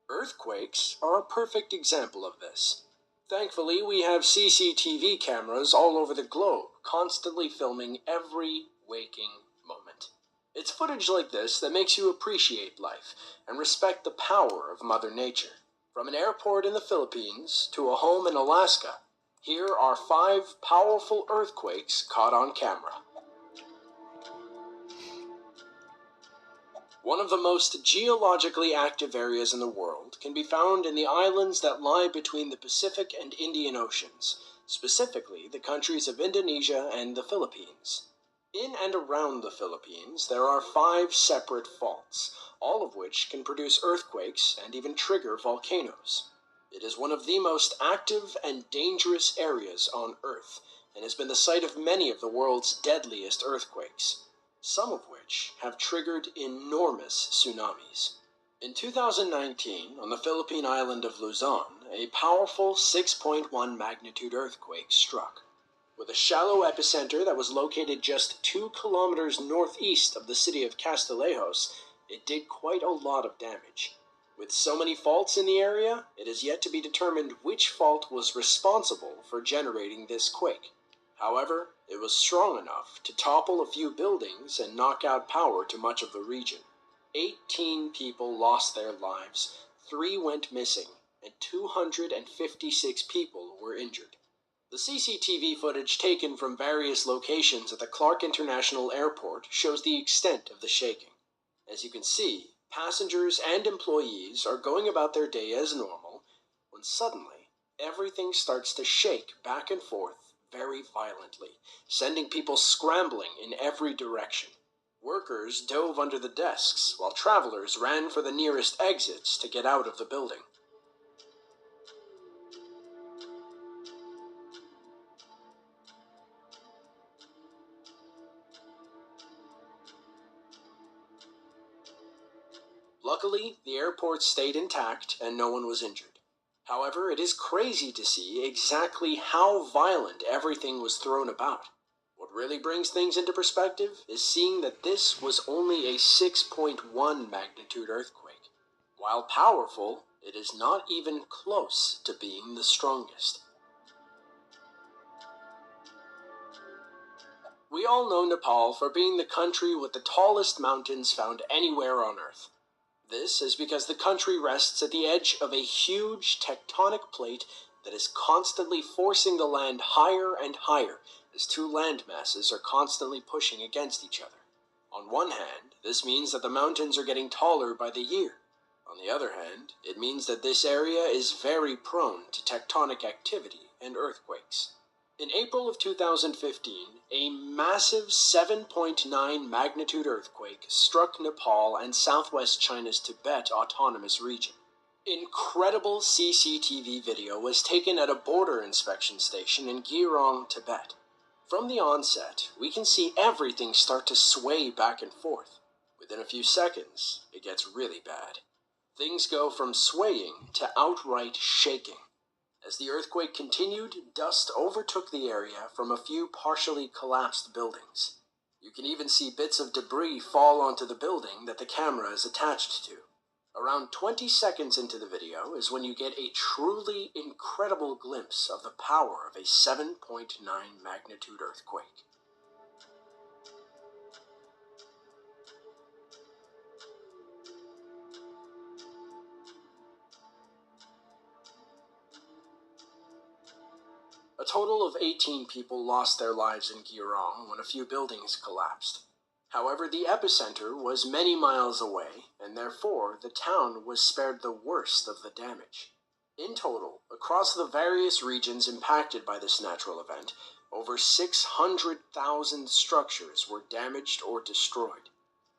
Earthquakes are a perfect example of this. Thankfully, we have CCTV cameras all over the globe, constantly filming every waking moment. It's footage like this that makes you appreciate life and respect the power of Mother Nature. From an airport in the Philippines to a home in Alaska, here are 5 powerful earthquakes caught on camera. One of the most geologically active areas in the world can be found in the islands that lie between the Pacific and Indian Oceans, specifically the countries of Indonesia and the Philippines. In and around the Philippines, there are 5 separate faults, all of which can produce earthquakes and even trigger volcanoes. It is one of the most active and dangerous areas on Earth, and has been the site of many of the world's deadliest earthquakes, some of which have triggered enormous tsunamis. In 2019, on the Philippine island of Luzon, a powerful 6.1 magnitude earthquake struck. With a shallow epicenter that was located just 2 kilometers northeast of the city of Castillejos, it did quite a lot of damage. With so many faults in the area, it is yet to be determined which fault was responsible for generating this quake. However, it was strong enough to topple a few buildings and knock out power to much of the region. 18 people lost their lives, 3 went missing, and 256 people were injured. The CCTV footage taken from various locations at the Clark International Airport shows the extent of the shaking. As you can see, passengers and employees are going about their day as normal, when suddenly, everything starts to shake back and forth very violently, sending people scrambling in every direction. Workers dove under the desks, while travelers ran for the nearest exits to get out of the building. Luckily, the airport stayed intact and no one was injured. However, it is crazy to see exactly how violent everything was thrown about. What really brings things into perspective is seeing that this was only a 6.1 magnitude earthquake. While powerful, it is not even close to being the strongest. We all know Nepal for being the country with the tallest mountains found anywhere on Earth. This is because the country rests at the edge of a huge tectonic plate that is constantly forcing the land higher and higher as 2 land masses are constantly pushing against each other. On one hand, this means that the mountains are getting taller by the year. On the other hand, it means that this area is very prone to tectonic activity and earthquakes. In April of 2015, a massive 7.9 magnitude earthquake struck Nepal and southwest China's Tibet Autonomous Region. Incredible CCTV video was taken at a border inspection station in Girong, Tibet. From the onset, we can see everything start to sway back and forth. Within a few seconds, it gets really bad. Things go from swaying to outright shaking. As the earthquake continued, dust overtook the area from a few partially collapsed buildings. You can even see bits of debris fall onto the building that the camera is attached to. Around 20 seconds into the video is when you get a truly incredible glimpse of the power of a 7.9 magnitude earthquake. A total of 18 people lost their lives in Girong when a few buildings collapsed. However, the epicenter was many miles away, and therefore the town was spared the worst of the damage. In total, across the various regions impacted by this natural event, over 600,000 structures were damaged or destroyed.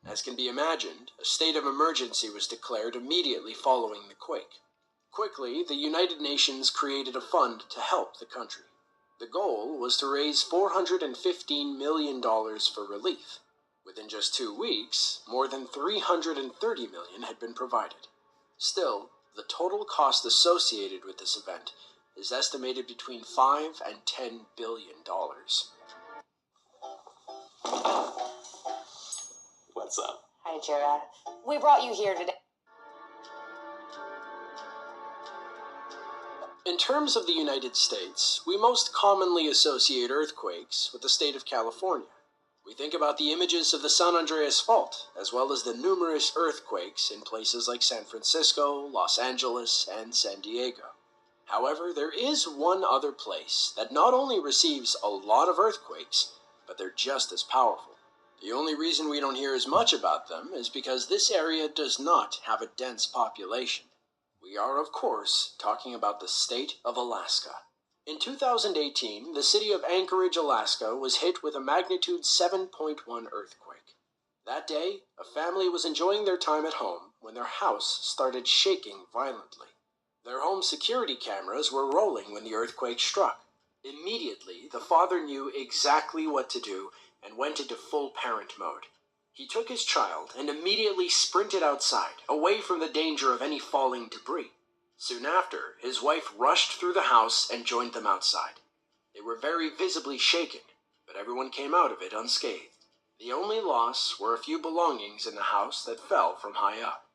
As can be imagined, a state of emergency was declared immediately following the quake. Quickly, the United Nations created a fund to help the country. The goal was to raise $415 million for relief. Within just 2 weeks, more than $330 million had been provided. Still, the total cost associated with this event is estimated between $5 and $10 billion. What's up? Hi, Jira. We brought you here today. In terms of the United States, we most commonly associate earthquakes with the state of California. We think about the images of the San Andreas Fault, as well as the numerous earthquakes in places like San Francisco, Los Angeles, and San Diego. However, there is one other place that not only receives a lot of earthquakes, but they're just as powerful. The only reason we don't hear as much about them is because this area does not have a dense population. We are, of course, talking about the state of Alaska. In 2018, the city of Anchorage, Alaska was hit with a magnitude 7.1 earthquake. That day, a family was enjoying their time at home when their house started shaking violently. Their home security cameras were rolling when the earthquake struck. Immediately, the father knew exactly what to do and went into full parent mode. He took his child and immediately sprinted outside, away from the danger of any falling debris. Soon after, his wife rushed through the house and joined them outside. They were very visibly shaken, but everyone came out of it unscathed. The only loss were a few belongings in the house that fell from high up.